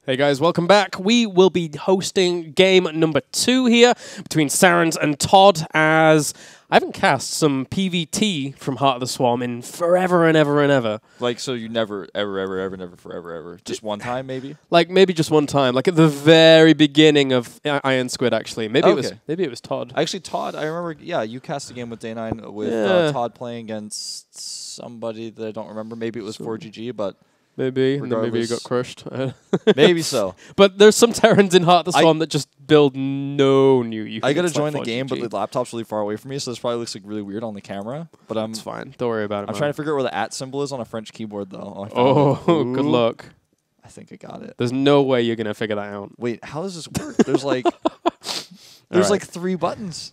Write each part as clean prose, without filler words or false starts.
Hey guys, welcome back. We will be hosting game number 2 here between SarenS and ToD, as I haven't cast some PvT from Heart of the Swarm in forever and ever and ever. Like, so you never, ever, never, forever. Just one time, maybe? Like, maybe just one time. Like, at the very beginning of IronSquid, actually. Maybe it was ToD. Actually, ToD, I remember, yeah, you cast a game with Day9 with ToD playing against somebody that I don't remember. Maybe it was 4GG, but... Maybe, and then maybe you got crushed. Maybe so. But there's some Terrans in Heart of the Swarm that just build no new units. I gotta join the game, but the laptop's really far away from me, so this probably looks like really weird on the camera. But it's fine. Don't worry about it. I'm trying to figure out where the @ symbol is on a French keyboard, though. Oh, good luck. I think I got it. There's no way you're gonna figure that out. Wait, how does this work? There's like, like 3 buttons.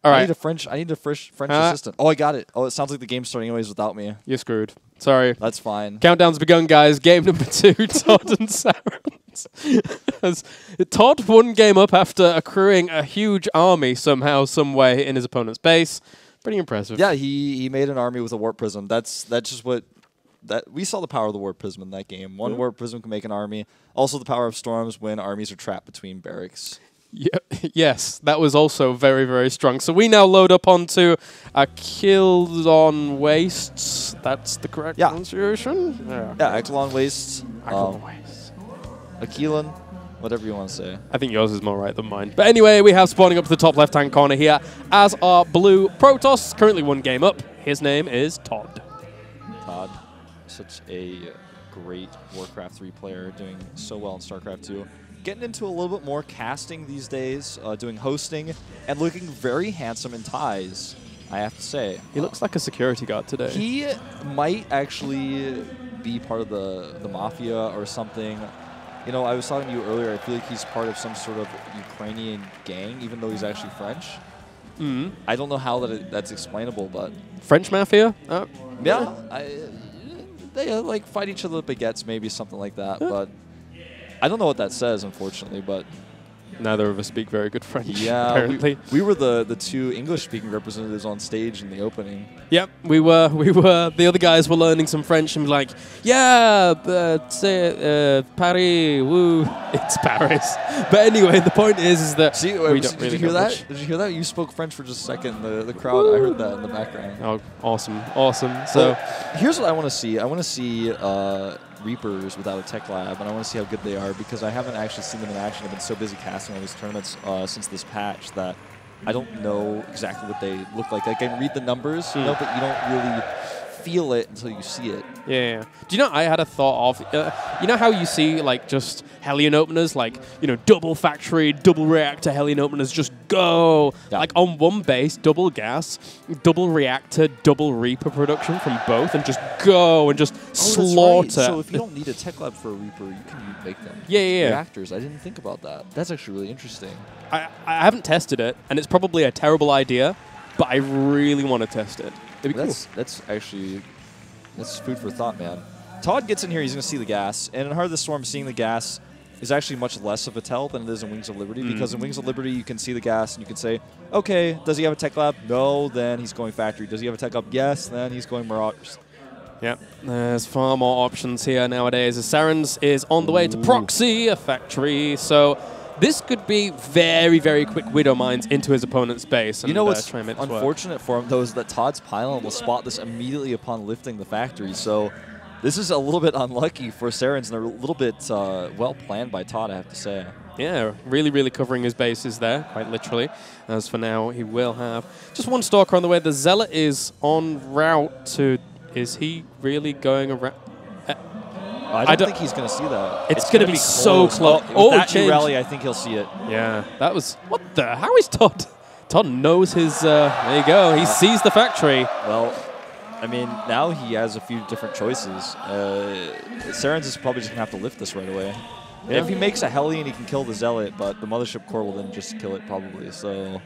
All right. I need a French assistant. Oh, I got it. Oh, it sounds like the game's starting anyways without me. You're screwed. Sorry. That's fine. Countdown's begun, guys. Game number 2, ToD and SarenS. ToD one game up after accruing a huge army somehow, some way in his opponent's base. Pretty impressive. Yeah, he made an army with a warp prism. That's just what we saw the power of the warp prism in that game. One warp prism can make an army. Also, the power of storms when armies are trapped between barracks. Yeah, yes, that was also very, very strong. So we now load up onto Aquilon Wastes. That's the correct pronunciation? Yeah, Aquilon Wastes. Aquilon, whatever you want to say. I think yours is more right than mine. But anyway, we have spawning up to the top left-hand corner here as our blue Protoss, currently 1 game up. His name is ToD. ToD, such a great Warcraft 3 player, doing so well in StarCraft 2. Getting into a little bit more casting these days, doing hosting, and looking very handsome in ties, I have to say. He looks like a security guard today. He might actually be part of the Mafia or something. You know, I was talking to you earlier, I feel like he's part of some sort of Ukrainian gang, even though he's actually French. I don't know how that's explainable, but... French Mafia? Yeah. They like fight each other with baguettes, maybe something like that, but... I don't know what that says, unfortunately, but... Neither of us speak very good French, yeah, apparently. We were the 2 English-speaking representatives on stage in the opening. Yep, we were. The other guys were learning some French and be like, yeah, Paris, woo, it's Paris. But anyway, the point is that we don't really hear that? Much. Did you hear that? You spoke French for just a second. The crowd, I heard that in the background. Oh, awesome, awesome. So here's what I want to see. I want to see Reapers without a tech lab, and I want to see how good they are, because I haven't actually seen them in action. I've been so busy casting all these tournaments since this patch that I don't know exactly what they look like. I can read the numbers, you know, but you don't really feel it until you see it. Yeah. Do you know, I had a thought of, you know how you see, like, just Hellion openers, like, you know, double factory, double reactor Hellion openers just go. Yeah. Like, on one base, double gas, double reactor, double Reaper production from both, and just go and just slaughter. That's right. So if you don't need a tech lab for a Reaper, you can make them. Yeah. Reactors. I didn't think about that. That's actually really interesting. I haven't tested it, and it's probably a terrible idea, but I really want to test it. It'd be cool. That's actually, that's food for thought, man. ToD gets in here, he's going to see the gas, and in Heart of the Swarm, seeing the gas is actually much less of a tell than it is in Wings of Liberty, because in Wings of Liberty, you can see the gas, and you can say, okay, does he have a tech lab? No, then he's going factory. Does he have a tech lab? Yes, then he's going Marauders. Yep, there's far more options here nowadays, as SarenS is on the way to proxy a factory, so... This could be very, very quick Widow Mines into his opponent's base. And, you know what's unfortunate for him, though, is that ToD's pylon will spot this immediately upon lifting the factory. So this is a little bit unlucky for SarenS, and a little bit well planned by ToD, I have to say. Yeah, really, really covering his bases there, quite literally. As for now, he will have just 1 Stalker on the way. The Zealot is en route to... Is he really going around... I don't think he's going to see that. It's going to be so close. Oh, with that rally, I think he'll see it. Yeah, that was... What the... How is ToD? ToD knows his... there you go. He sees the factory. Well, I mean, now he has a few different choices. SarenS is probably just going to have to lift this right away. Yeah. If he makes a Hellion, he can kill the Zealot, but the Mothership Core will then just kill it probably, so...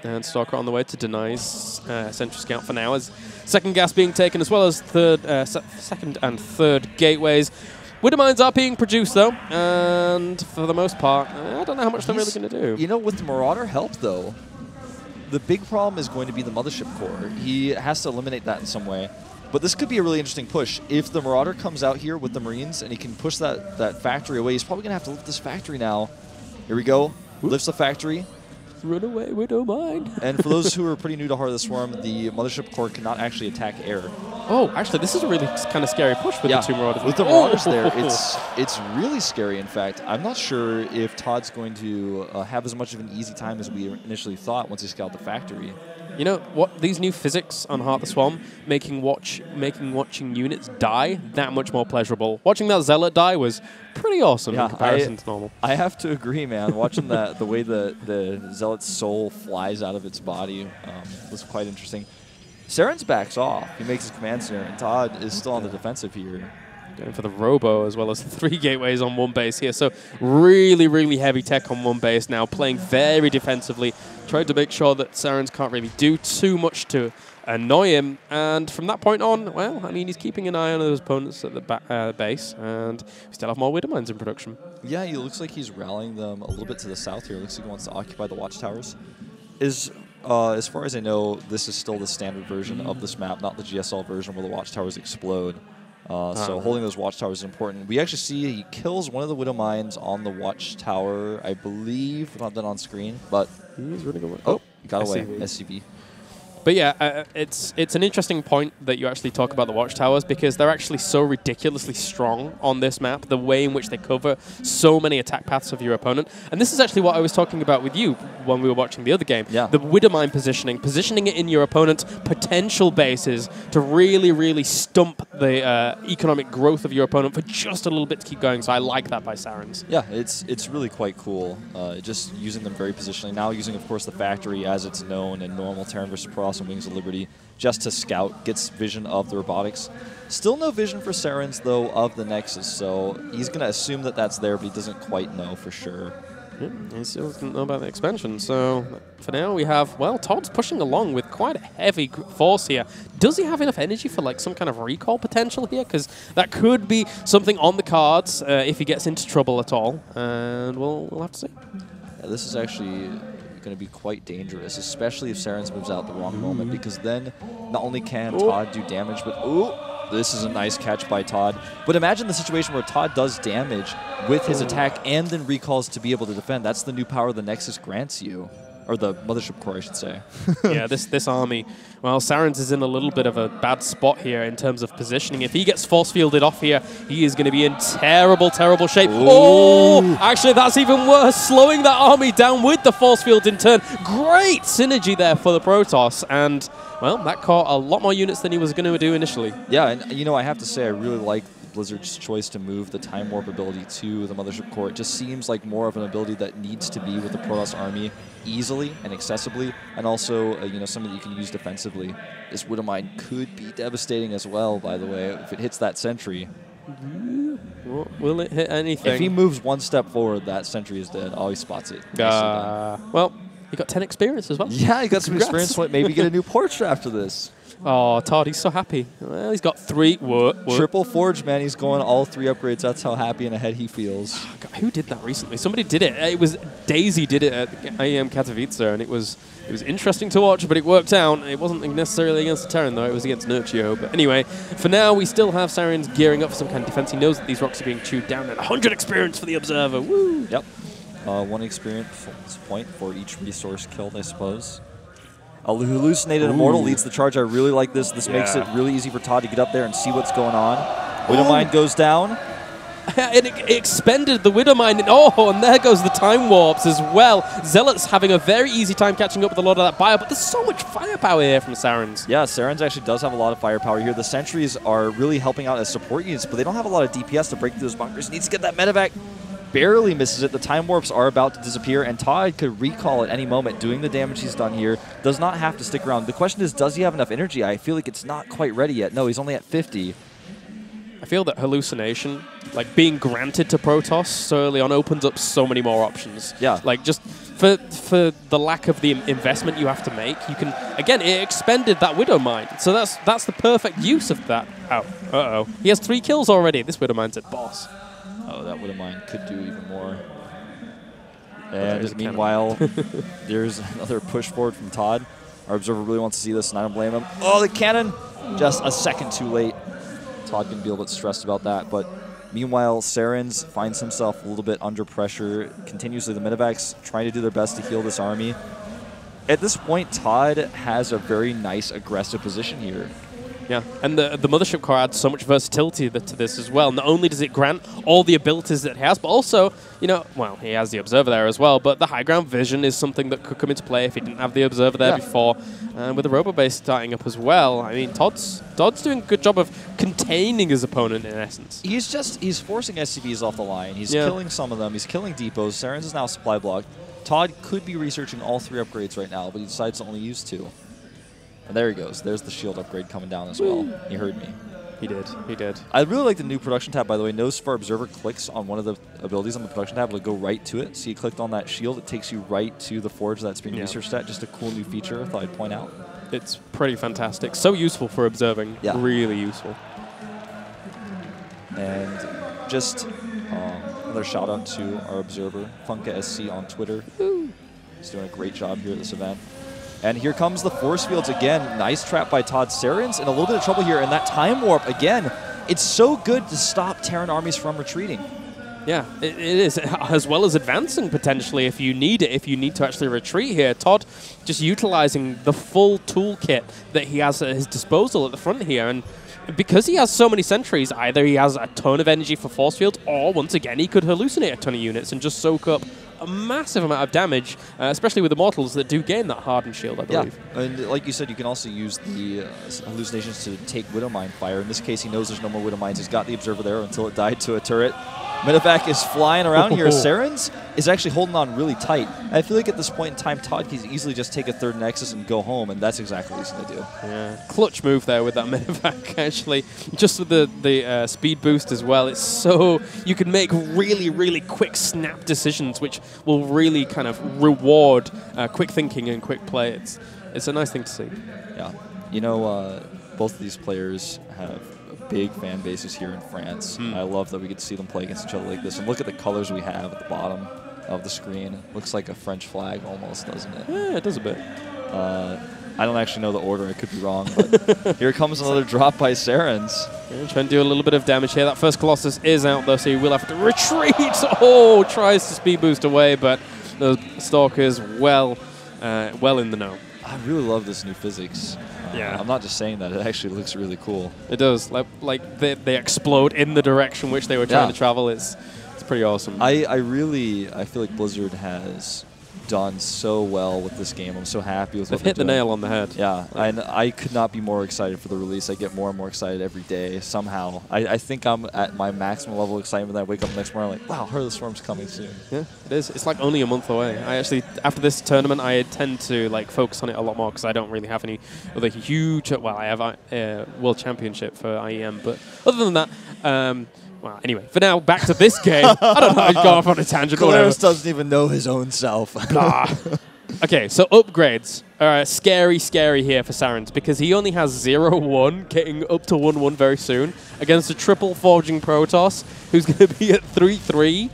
And Stalker on the way to deny Sentry Scout for now, as second gas being taken, as well as second and third gateways. Widow Mines are being produced, though, and for the most part, I don't know how much they're really going to do. You know, with the Marauder help, though, the big problem is going to be the Mothership Core. He has to eliminate that in some way. But this could be a really interesting push. If the Marauder comes out here with the Marines and he can push that factory away, he's probably going to have to lift this factory now. Here we go. Lifts the factory. Run away, Widow Mine. And for those who are pretty new to Heart of the Swarm, the Mothership Core cannot actually attack air. Oh, actually, this is a really kind of scary push with the two Marauders. With the Marauders there, it's really scary, in fact. I'm not sure if Todd's going to have as much of an easy time as we initially thought once he scouted the factory. You know what? These new physics on Heart of the Swarm making watching units die that much more pleasurable. Watching that Zealot die was pretty awesome in comparison to normal. I have to agree, man. Watching the way the Zealot's soul flies out of its body was quite interesting. SarenS backs off. He makes his commands here, and ToD is still on the defensive here. Going for the Robo as well as the 3 gateways on one base here. So really, really heavy tech on one base now, playing very defensively. Trying to make sure that SarenS can't really do too much to annoy him. And from that point on, well, I mean, he's keeping an eye on his opponents at the base. And we still have more Widow Mines in production. Yeah, he looks like he's rallying them a little bit to the south here. Looks like he wants to occupy the watchtowers. As far as I know, this is still the standard version of this map, not the GSL version where the watchtowers explode. So holding those watchtowers is important. We actually see he kills one of the Widow Mines on the watchtower, I believe. Not done on screen, but he's really good. Oh, he got away. SCV. But yeah, it's an interesting point that you actually talk about the watchtowers because they're actually so ridiculously strong on this map, the way in which they cover so many attack paths of your opponent. And this is actually what I was talking about with you when we were watching the other game. Yeah. The Widow Mine positioning it in your opponent's potential bases to really, really stump the economic growth of your opponent for just a little bit to keep going. So I like that by SarenS. Yeah, it's really quite cool. Just using them very positionally. Now using, of course, the factory as it's known in normal Terran versus Protoss and Wings of Liberty just to scout, gets vision of the robotics. Still no vision for SarenS, though, of the Nexus, so he's going to assume that that's there, but he doesn't quite know for sure. Yeah, he still doesn't know about the expansion, so for now we have, well, ToD's pushing along with quite a heavy force here. Does he have enough energy for like some kind of recall potential here? Because that could be something on the cards if he gets into trouble at all, and we'll have to see. Yeah, this is actually going to be quite dangerous, especially if SarenS moves out the wrong moment, because then not only can ToD do damage, but this is a nice catch by ToD. But imagine the situation where ToD does damage with his attack and then recalls to be able to defend. That's the new power the Nexus grants you. Or the Mothership Core, I should say. Yeah, this army. Well, SarenS is in a little bit of a bad spot here in terms of positioning. If he gets force fielded off here, he is going to be in terrible, terrible shape. Ooh. Oh, actually, that's even worse. Slowing that army down with the force field in turn. Great synergy there for the Protoss. And, well, that caught a lot more units than he was going to do initially. Yeah, and, you know, I have to say I really like Blizzard's choice to move the Time Warp ability to the Mothership Core. It just seems like more of an ability that needs to be with the Protoss army easily and accessibly, and also you know, something that you can use defensively. This Widow Mine could be devastating as well, by the way, if it hits that sentry. Will it hit anything? If he moves one step forward, that sentry is dead. Oh, he spots it. Well, he got 10 experience as well. Yeah, he got some experience. Maybe get a new portrait after this. Oh, ToD, he's so happy. Well, he's got 3. Triple Forge, man. He's going all 3 upgrades. That's how happy and ahead he feels. Oh, God, who did that recently? Somebody did it. It was Daisy did it at IEM Katowice, and it was interesting to watch, but it worked out. It wasn't necessarily against the Terran, though. It was against Nurtio. But anyway, for now, we still have SarenS gearing up for some kind of defense. He knows that these rocks are being chewed down, and 100 experience for the Observer. Woo! Yep. 1 experience point for each resource killed, I suppose. A Hallucinated Immortal leads the charge. I really like this. This makes it really easy for ToD to get up there and see what's going on. Widow Mine goes down. And it expended the Widow Mine. And there goes the Time Warps as well. Zealot's having a very easy time catching up with a lot of that bio, but there's so much firepower here from SarenS. Yeah, SarenS actually does have a lot of firepower here. The sentries are really helping out as support units, but they don't have a lot of DPS to break through those bunkers. Needs to get that medevac. Barely misses it. The Time Warps are about to disappear, and ToD could recall at any moment, doing the damage he's done here. Does not have to stick around. The question is, does he have enough energy? I feel like it's not quite ready yet. No, he's only at 50. I feel that Hallucination, like being granted to Protoss so early on, opens up so many more options. Yeah. Like just for the lack of the investment you have to make, you can, again, it expended that Widow Mine. So that's the perfect use of that. Oh, he has 3 kills already. This Widow Mine's at boss. Oh, that Widow Mine could do even more. And meanwhile, there's another push forward from ToD. Our observer really wants to see this, and I don't blame him. Oh, the cannon! Just a second too late. ToD can be a little bit stressed about that, but meanwhile, SarenS finds himself a little bit under pressure. Continuously, the Minivacs trying to do their best to heal this army. At this point, ToD has a very nice aggressive position here. Yeah, and the Mothership Core adds so much versatility to this as well. Not only does it grant all the abilities that it has, but also, you know, well, he has the Observer there as well, but the high ground vision is something that could come into play if he didn't have the Observer there before. And with the Robo Base starting up as well, I mean, ToD's doing a good job of containing his opponent in essence. He's forcing SCVs off the line. He's killing some of them. He's killing depots. SarenS is now supply blocked. ToD could be researching all 3 upgrades right now, but he decides to only use 2. And there he goes. There's the shield upgrade coming down as well. He heard me. He did. He did. I really like the new production tab, by the way. Notice if our observer clicks on one of the abilities on the production tab, it'll go right to it. So you clicked on that shield, it takes you right to the forge that's being researched at. Just a cool new feature I thought I'd point out. It's pretty fantastic. So useful for observing. Yeah. Really useful. And just another shout out to our observer, Funka SC on Twitter. He's doing a great job here at this event. And here comes the force fields again. Nice trap by ToD. SarenS in a little bit of trouble here. And that time warp, again, it's so good to stop Terran armies from retreating. Yeah, it is, as well as advancing potentially if you need it, if you need to actually retreat here. ToD just utilizing the full toolkit that he has at his disposal at the front here. And because he has so many sentries, either he has a ton of energy for force fields, or once again, he could hallucinate a ton of units and just soak up a massive amount of damage, especially with the mortals that do gain that hardened shield, I believe. Yeah, and like you said, you can also use the hallucinations to take Widowmine fire. In this case, he knows there's no more Widowmines. He's got the observer there until it died to a turret. Minivac is flying around here. SarenS is actually holding on really tight. I feel like at this point in time, ToD can easily just take a 3rd Nexus and go home, and that's exactly what he's going to do. Yeah, clutch move there with that Minivac, actually. Just with the speed boost as well. It's so... You can make really, really quick snap decisions, which will really kind of reward quick thinking and quick play. It's a nice thing to see. Yeah. You know, both of these players have big fan bases here in France. I love that we get to see them play against each other like this. And look at the colors we have at the bottom of the screen. Looks like a French flag almost, doesn't it? Yeah, it does a bit. I don't actually know the order. I could be wrong. But here comes another drop by SarenS. Yeah, trying to do a little bit of damage here. That first Colossus is out, though, so he will have to retreat. Oh, tries to speed boost away, but the Stalker's well in the know. I really love this new physics. Yeah, I'm not just saying that. It actually looks really cool. It does. Like they explode in the direction which they were trying to travel. It's pretty awesome. I feel like Blizzard has done so well with this game. I'm so happy with what they've hit the nail on the head. Yeah, and I could not be more excited for the release. I get more and more excited every day somehow. I think I'm at my maximum level of excitement. I wake up next morning like, wow, Heart of the Swarm's coming soon. Yeah, it is. It's like only a month away. I actually, after this tournament, I tend to like focus on it a lot more because I don't really have any other huge, well, I have a World Championship for IEM, but other than that, well, anyway, for now, back to this game. I don't know, I've gone off on a tangent or whatever. Clarus doesn't even know his own self. Okay, so upgrades are scary here for SarenS because he only has 0-1, getting up to 1-1 very soon against a triple forging Protoss who's going to be at 3-3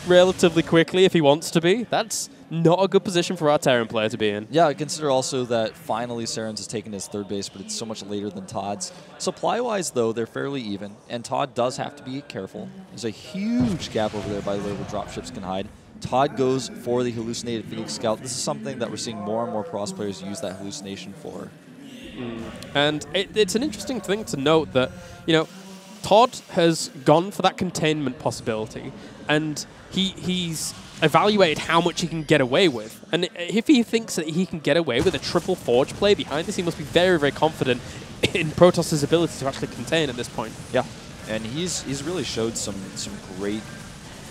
relatively quickly if he wants to be. That's not a good position for our Terran player to be in. Yeah, consider also that finally SarenS has taken his 3rd base, but it's so much later than ToD's. Supply-wise, though, they're fairly even, and ToD does have to be careful. There's a huge gap over there, by the way, where dropships can hide. ToD goes for the hallucinated Phoenix Scout. This is something that we're seeing more and more Pros players use that hallucination for. And it's an interesting thing to note that, you know, ToD has gone for that containment possibility, and he's evaluated how much he can get away with. And if he thinks that he can get away with a triple forge play behind this, he must be very, very confident in Protoss's ability to actually contain at this point. Yeah, and he's really showed some great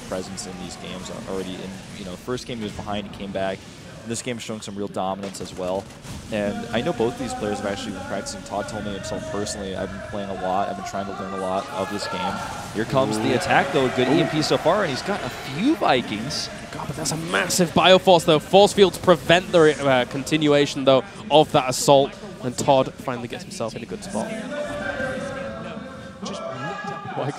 presence in these games already. In first game he was behind, he came back. In this game showing some real dominance as well. And I know both these players have actually been practicing. ToD told me himself personally, I've been playing a lot. I've been trying to learn a lot of this game. Here comes the attack, though. Good EMP so far, and he's got a few Vikings. God, but that's a massive Bioforce, though. Force fields prevent the continuation, though, of that assault. And ToD finally gets himself in a good spot.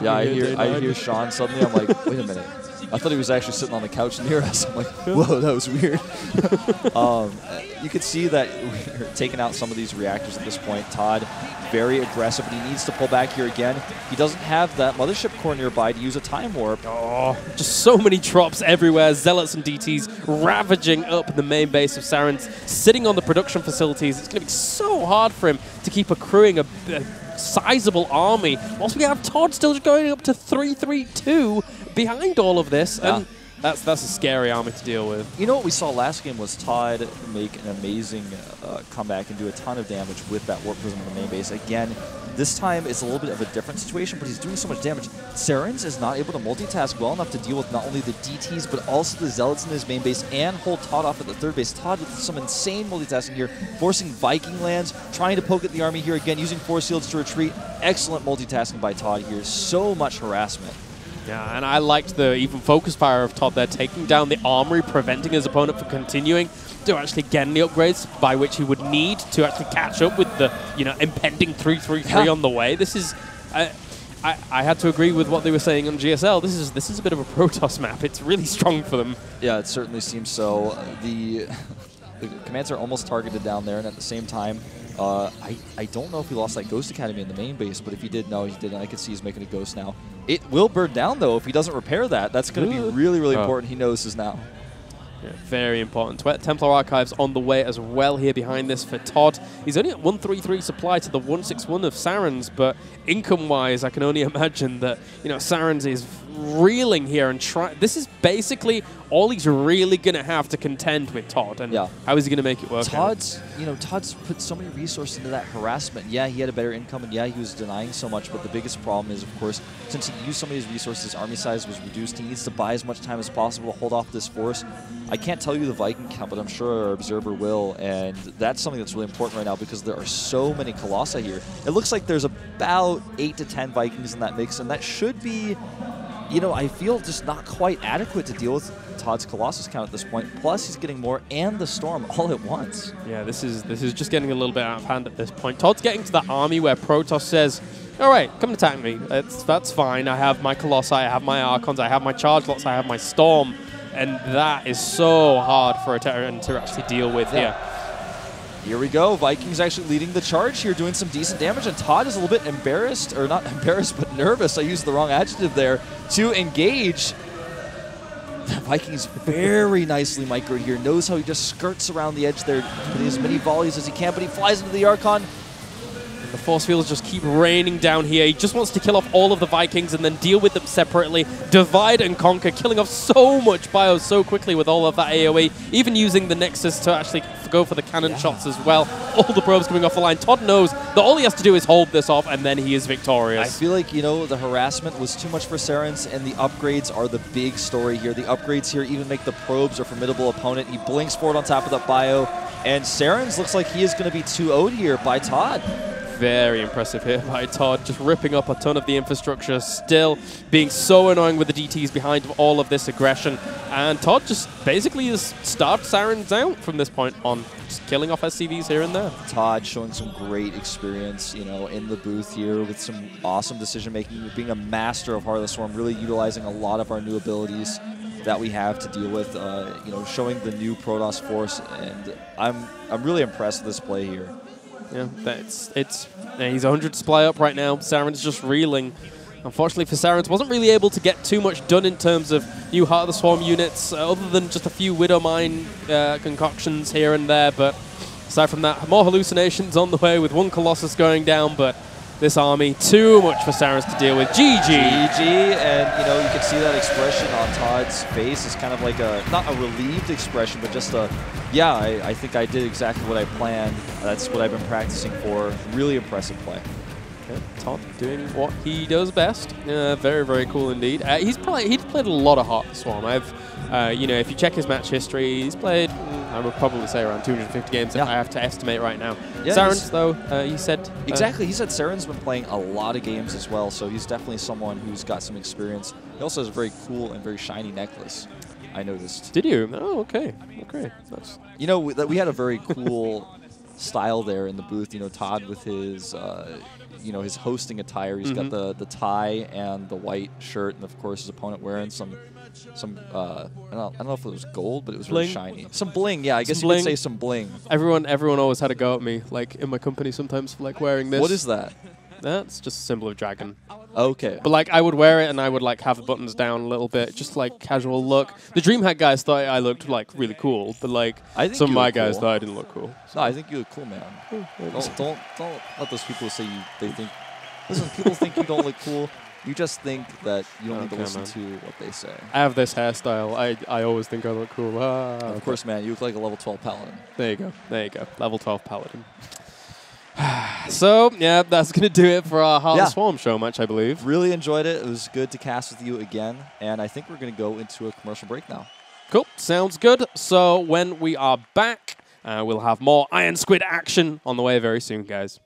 Yeah, I hear Sean suddenly. I'm like, wait a minute. I thought he was actually sitting on the couch near us. I'm like, whoa, that was weird. You could see that we're taking out some of these reactors at this point. ToD, very aggressive, but he needs to pull back here again. He doesn't have that mothership core nearby to use a time warp. Oh, just so many drops everywhere. Zealots and DTs ravaging up the main base of SarenS, sitting on the production facilities. It's going to be so hard for him to keep accruing a sizable army, whilst we have ToD still going up to 3-3-2 behind all of this. Yeah. And that's a scary army to deal with. You know what we saw last game was ToD make an amazing comeback and do a ton of damage with that Warp Prism in the main base. Again, this time it's a little bit of a different situation, but he's doing so much damage. SarenS is not able to multitask well enough to deal with not only the DTs, but also the Zealots in his main base and hold ToD off at the third base. ToD with some insane multitasking here, forcing Viking lands, trying to poke at the army here again, using Force Shields to retreat. Excellent multitasking by ToD here. So much harassment. Yeah, and I liked the even focus fire of ToD there, taking down the armory, preventing his opponent from continuing to actually get the upgrades by which he would need to actually catch up with the, impending 3-3-3 on the way. This is, I had to agree with what they were saying on GSL. This is a bit of a Protoss map. It's really strong for them. Yeah, it certainly seems so. The commands are almost targeted down there, and at the same time, I don't know if he lost that Ghost Academy in the main base, but if he did, no, he didn't. I could see he's making a ghost now. It will burn down, though, if he doesn't repair that. That's going to be really, really important. He notices now. Yeah, very important. Templar Archives on the way as well here behind this for ToD. He's only at 133 supply to the 161 of SarenS, but income-wise, I can only imagine that SarenS is reeling here and this is basically all he's really going to have to contend with ToD. And how is he going to make it work? ToD's put so many resources into that harassment. Yeah, he had a better income, and yeah, he was denying so much, but the biggest problem is, of course, since he used some of his resources, army size was reduced. He needs to buy as much time as possible to hold off this force. I can't tell you the Viking count, but I'm sure our observer will, and that's something that's really important right now because there are so many Colossi here. It looks like there's about 8 to 10 Vikings in that mix, and that should be, I feel just not quite adequate to deal with ToD's Colossus count at this point. Plus, he's getting more and the Storm all at once. Yeah, this is just getting a little bit out of hand at this point. ToD's getting to the army where Protoss says, all right, come and attack me. That's fine. I have my Colossi, I have my Archons, I have my Charge Lots, I have my Storm. And that is so hard for a Terran to actually deal with here. Here we go. Vikings actually leading the charge here, doing some decent damage, and ToD is a little bit embarrassed, or not embarrassed, but nervous. I used the wrong adjective there, to engage. The Vikings very nicely microed here, knows how he just skirts around the edge there, putting as many volleys as he can, but he flies into the Archon. The force fields just keep raining down here. He just wants to kill off all of the Vikings and then deal with them separately. Divide and conquer, killing off so much bio so quickly with all of that AoE, even using the Nexus to actually go for the cannon shots as well. All the probes coming off the line. ToD knows that all he has to do is hold this off, and then he is victorious. I feel like, the harassment was too much for SarenS, and the upgrades are the big story here. The upgrades here even make the probes a formidable opponent. He blinks forward on top of that bio, and SarenS looks like he is going to be 2-0'd here by ToD. Very impressive here by ToD, just ripping up a ton of the infrastructure, still being so annoying with the DTs behind all of this aggression. And ToD just basically has starved SarenS out from this point on, just killing off SCVs here and there. ToD showing some great experience, in the booth here with some awesome decision-making, being a master of Heartless Swarm, really utilizing a lot of our new abilities that we have to deal with, showing the new Protoss force, and I'm really impressed with this play here. Yeah, he's 100 supply up right now. SarenS just reeling. Unfortunately for SarenS, wasn't really able to get too much done in terms of new Heart of the Swarm units, other than just a few Widowmine concoctions here and there. But aside from that, more hallucinations on the way with one Colossus going down, but this army, too much for SarenS to deal with. GG! GG, and you can see that expression on ToD's face is kind of like not a relieved expression, but just yeah, I think I did exactly what I planned. That's what I've been practicing for. Really impressive play. Okay, ToD doing what he does best. Very, very cool indeed. He's played a lot of Heart of the Swarm. If you check his match history, he's played, I would probably say around 250 games. I have to estimate right now. Yeah, SarenS, though, he said... Exactly. He said SarenS been playing a lot of games as well, so he's definitely someone who's got some experience. He also has a very cool and very shiny necklace, I noticed. Did you? Oh, okay. Okay. Nice. We had a very cool style there in the booth. ToD with his... his hosting attire. He's got the tie and the white shirt, and of course his opponent wearing some I don't know if it was gold, but it was Bling. really shiny. Some bling, yeah. I guess you bling. could say some bling. Everyone always had a go at me, like in my company sometimes, for like wearing this. What is that? That's just a symbol of dragon. Okay. But like I would wear it and I would like have the buttons down a little bit, just like casual look. The DreamHack guys thought I looked like really cool, but like I think some of you my look guys cool. thought I didn't look cool. No, I think you look cool, man. Don't let those people say they think. Listen, people think you don't look cool. You just think that you don't need to listen to what they say. I have this hairstyle. I always think I look cool. Of course, man. You look like a level 12 paladin. There you go. There you go. Level 12 paladin. So, yeah, that's going to do it for our Heartless Swarm show match, I believe. Really enjoyed it. It was good to cast with you again. And I think we're going to go into a commercial break now. Cool. Sounds good. So when we are back, we'll have more IronSquid action on the way very soon, guys.